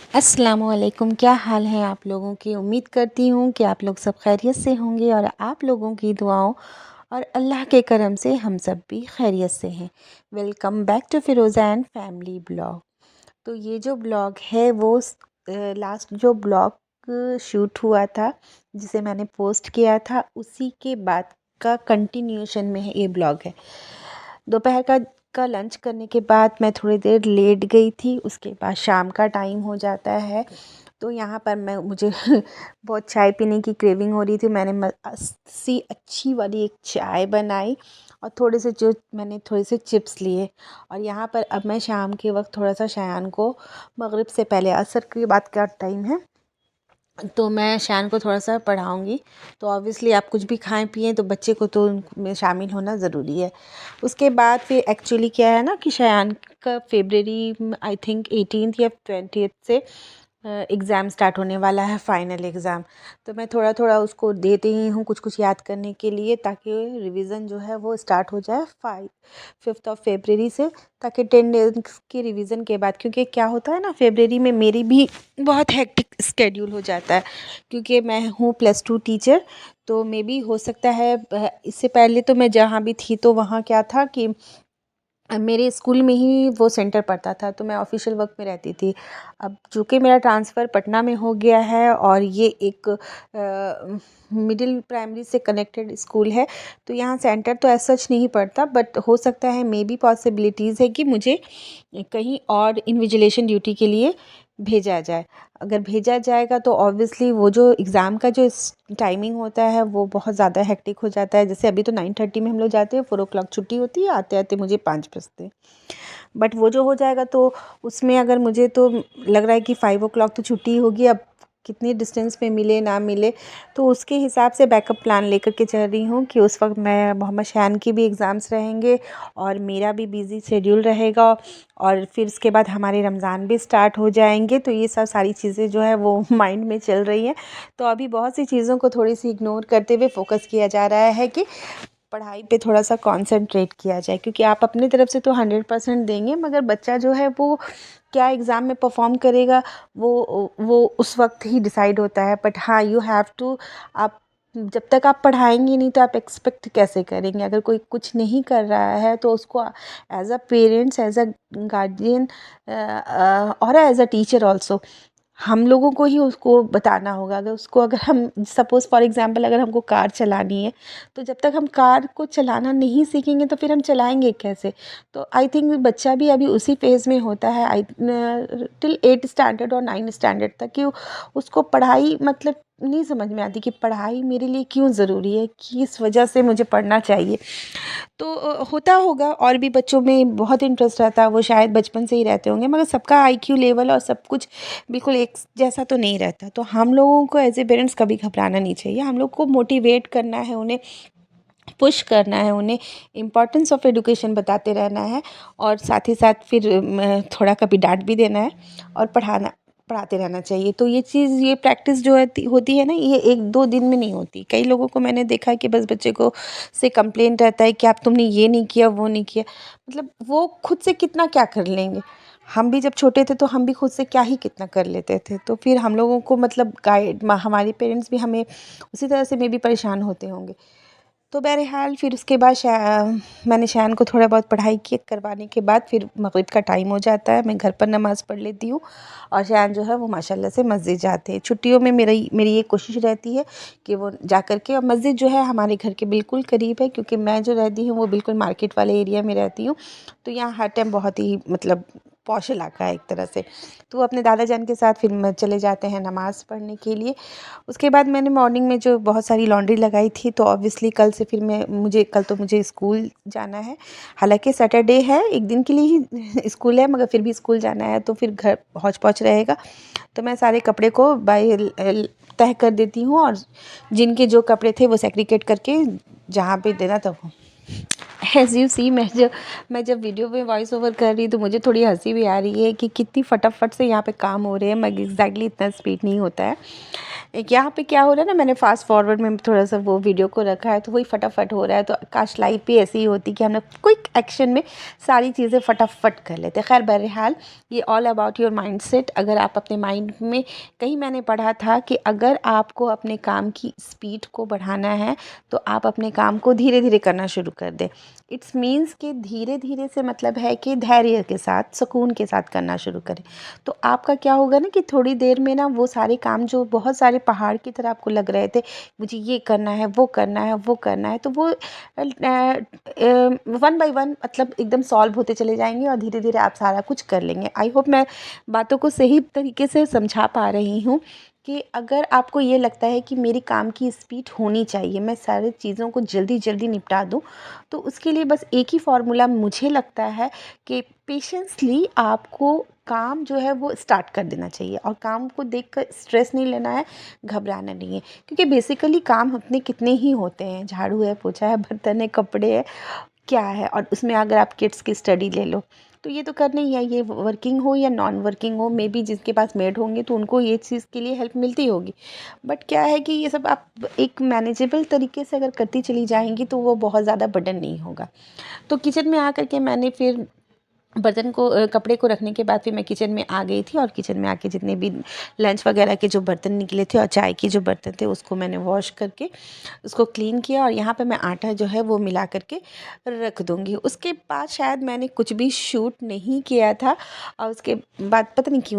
अस्सलामुअलैकुम। क्या हाल है आप लोगों की। उम्मीद करती हूँ कि आप लोग सब खैरियत से होंगे और आप लोगों की दुआओं और अल्लाह के करम से हम सब भी खैरियत से हैं। Welcome back to Firoza and family blog. तो ये जो ब्लॉग है वो लास्ट जो ब्लॉग शूट हुआ था जिसे मैंने पोस्ट किया था उसी के बाद का कंटिन्यूशन में है ये ब्लॉग है। दोपहर का लंच करने के बाद मैं थोड़ी देर लेट गई थी। उसके बाद शाम का टाइम हो जाता है तो यहाँ पर मुझे बहुत चाय पीने की क्रेविंग हो रही थी। मैंने सी अच्छी वाली एक चाय बनाई और मैंने थोड़े से चिप्स लिए। और यहाँ पर अब मैं शाम के वक्त थोड़ा सा शायान को मगरिब से पहले असर की बात का टाइम है तो मैं शायान को थोड़ा सा पढ़ाऊँगी। तो ऑब्वियसली आप कुछ भी खाएं पिएं तो बच्चे को तो उनमें शामिल होना ज़रूरी है। उसके बाद फिर एक्चुअली क्या है ना कि शायान का फ़रवरी आई थिंक 18 या 20 से एग्ज़ाम स्टार्ट होने वाला है, फ़ाइनल एग्ज़ाम। तो मैं थोड़ा थोड़ा उसको देती ही हूँ कुछ कुछ याद करने के लिए ताकि रिवीज़न जो है वो स्टार्ट हो जाए 5 से, ताकि 10 डेज़ की रिवीज़न के बाद, क्योंकि क्या होता है ना फ़रवरी में मेरी भी बहुत हेक्टिक स्केड्यूल हो जाता है क्योंकि मैं हूँ +2 टीचर। तो मे बी हो सकता है इससे पहले तो मैं जहाँ भी थी तो वहाँ क्या था कि मेरे स्कूल में ही वो सेंटर पड़ता था तो मैं ऑफिशियल वर्क में रहती थी। अब चूँकि मेरा ट्रांसफ़र पटना में हो गया है और ये एक मिडिल प्राइमरी से कनेक्टेड स्कूल है तो यहाँ सेंटर तो एज़ सच नहीं पड़ता, बट हो सकता है मे बी पॉसिबिलिटीज़ है कि मुझे कहीं और इन्विजिलेशन ड्यूटी के लिए भेजा जाए। अगर भेजा जाएगा तो ऑब्वियसली वो जो एग्ज़ाम का जो टाइमिंग होता है वो बहुत ज़्यादा हेक्टिक हो जाता है। जैसे अभी तो 9:30 में हम लोग जाते हैं, 4 o'clock छुट्टी होती है, आते आते मुझे 5 बजते हैं। बट वो जो हो जाएगा तो उसमें अगर मुझे तो लग रहा है कि 5 o'clock तो छुट्टी होगी। अब कितनी डिस्टेंस पे मिले ना मिले तो उसके हिसाब से बैकअप प्लान लेकर के चल रही हूँ कि उस वक्त मैं मोहम्मद शान की भी एग्ज़ाम्स रहेंगे और मेरा भी बिज़ी शेड्यूल रहेगा और फिर उसके बाद हमारे रमज़ान भी स्टार्ट हो जाएंगे। तो ये सारी चीज़ें जो है वो माइंड में चल रही हैं। तो अभी बहुत सी चीज़ों को थोड़ी सी इग्नोर करते हुए फोकस किया जा रहा है कि पढ़ाई पे थोड़ा सा कंसंट्रेट किया जाए, क्योंकि आप अपनी तरफ से तो 100% देंगे मगर बच्चा जो है वो क्या एग्ज़ाम में परफॉर्म करेगा वो उस वक्त ही डिसाइड होता है। बट हाँ, यू हैव टू, आप जब तक आप पढ़ाएंगे नहीं तो आप एक्सपेक्ट कैसे करेंगे। अगर कोई कुछ नहीं कर रहा है तो उसको as a parents, as a guardian और एज अ टीचर ऑल्सो हम लोगों को ही उसको बताना होगा। अगर हम सपोज़ फॉर एग्ज़ाम्पल अगर हमको कार चलानी है तो जब तक हम कार को चलाना नहीं सीखेंगे तो फिर हम चलाएंगे कैसे। तो आई थिंक बच्चा भी अभी उसी फेज़ में होता है, टिल 8 स्टैंडर्ड और 9 स्टैंडर्ड तक, कि उसको पढ़ाई मतलब नहीं समझ में आती कि पढ़ाई मेरे लिए क्यों ज़रूरी है, किस वजह से मुझे पढ़ना चाहिए। तो होता होगा और भी बच्चों में बहुत इंटरेस्ट रहता है, वो शायद बचपन से ही रहते होंगे, मगर सबका आईक्यू लेवल और सब कुछ बिल्कुल एक जैसा तो नहीं रहता। तो हम लोगों को एज ए पेरेंट्स कभी घबराना नहीं चाहिए। हम लोग को मोटिवेट करना है, उन्हें पुश करना है, उन्हें इम्पोर्टेंस ऑफ एजुकेशन बताते रहना है और साथ ही साथ फिर थोड़ा कभी डांट भी देना है और पढ़ाते रहना चाहिए। तो ये प्रैक्टिस जो होती है ना, ये 1-2 दिन में नहीं होती। कई लोगों को मैंने देखा है कि बस बच्चे को से कंप्लेंट रहता है कि आप तुमने ये नहीं किया, वो नहीं किया। मतलब वो खुद से कितना क्या कर लेंगे। हम भी जब छोटे थे तो हम भी खुद से क्या ही कितना कर लेते थे। तो फिर हम लोगों को मतलब हमारे पेरेंट्स भी हमें उसी तरह से मे बी परेशान होते होंगे। तो बहरहाल फिर उसके बाद मैंने शान को थोड़ा बहुत पढ़ाई की करवाने के बाद फिर मगरिब का टाइम हो जाता है, मैं घर पर नमाज़ पढ़ लेती हूँ और शान जो है वो माशाल्लाह से मस्जिद जाते हैं। छुट्टियों में मेरी ये कोशिश रहती है कि वो जा कर के, और मस्जिद जो है हमारे घर के बिल्कुल करीब है क्योंकि मैं जो रहती हूँ वो बिल्कुल मार्केट वाले एरिया में रहती हूँ। तो यहाँ हर टाइम बहुत ही मतलब पॉश इलाका है एक तरह से। तो वो अपने दादा जान के साथ फिर चले जाते हैं नमाज़ पढ़ने के लिए। उसके बाद मैंने मॉर्निंग में जो बहुत सारी लॉन्ड्री लगाई थी तो ऑब्वियसली कल तो मुझे स्कूल जाना है। हालांकि सैटरडे है, एक दिन के लिए ही स्कूल है, मगर फिर भी स्कूल जाना है तो फिर घर हौच पौच रहेगा। तो मैं सारे कपड़े को तह कर देती हूँ और जिनके जो कपड़े थे वो सेग्रीगेट करके जहाँ पे देना था वो। एज़ यू सी, मैं जब वीडियो में वॉइस ओवर कर रही तो मुझे थोड़ी हंसी भी आ रही है कि कितनी फटाफट से यहाँ पे काम हो रहे हैं, मगर एग्जैक्टली इतना स्पीड नहीं होता है। एक यहाँ पे क्या हो रहा है ना, मैंने फास्ट फॉरवर्ड में थोड़ा सा वो वीडियो को रखा है तो वही फटाफट हो रहा है। तो काश लाइफ भी ऐसी ही होती कि हम लोग क्विक एक्शन में सारी चीज़ें फटाफट कर लेते। खैर बहरहाल ये ऑल अबाउट योर माइंडसेट। अगर आप अपने माइंड में, कहीं मैंने पढ़ा था कि अगर आपको अपने काम की स्पीड को बढ़ाना है तो आप अपने काम को धीरे धीरे करना शुरू कर दें। इट्स मीन्स कि धीरे धीरे से मतलब है कि धैर्य के साथ, सुकून के साथ करना शुरू करें। तो आपका क्या होगा ना कि थोड़ी देर में ना वो सारे काम जो बहुत सारे पहाड़ की तरह आपको लग रहे थे, मुझे ये करना है, वो करना है, वो करना है, तो वो वन बाय वन मतलब एकदम सॉल्व होते चले जाएंगे और धीरे धीरे आप सारा कुछ कर लेंगे। आई होप मैं बातों को सही तरीके से समझा पा रही हूँ कि अगर आपको ये लगता है कि मेरी काम की स्पीड होनी चाहिए, मैं सारी चीज़ों को जल्दी जल्दी निपटा दूँ, तो उसके लिए बस एक ही फार्मूला मुझे लगता है कि पेशेंसली आपको काम जो है वो स्टार्ट कर देना चाहिए और काम को देखकर स्ट्रेस नहीं लेना है, घबराना नहीं है। क्योंकि बेसिकली काम अपने कितने ही होते हैं, झाड़ू है, पोछा है, बर्तन है, कपड़े है, क्या है। और उसमें अगर आप किड्स की स्टडी ले लो तो ये तो करना ही है, ये वर्किंग हो या नॉन वर्किंग हो, मे बी जिसके पास मेड होंगे तो उनको ये चीज़ के लिए हेल्प मिलती होगी। बट क्या है कि ये सब आप एक मैनेजेबल तरीके से अगर करती चली जाएंगी तो वो बहुत ज़्यादा बर्डन नहीं होगा। तो किचन में आकर के मैंने फिर बर्तन को कपड़े को रखने के बाद फिर मैं किचन में आ गई थी और किचन में आके जितने भी लंच वगैरह के जो बर्तन निकले थे और चाय के जो बर्तन थे उसको मैंने वॉश करके उसको क्लीन किया। और यहाँ पे मैं आटा जो है वो मिला करके रख दूँगी। उसके बाद शायद मैंने कुछ भी शूट नहीं किया था और उसके बाद पता नहीं क्यों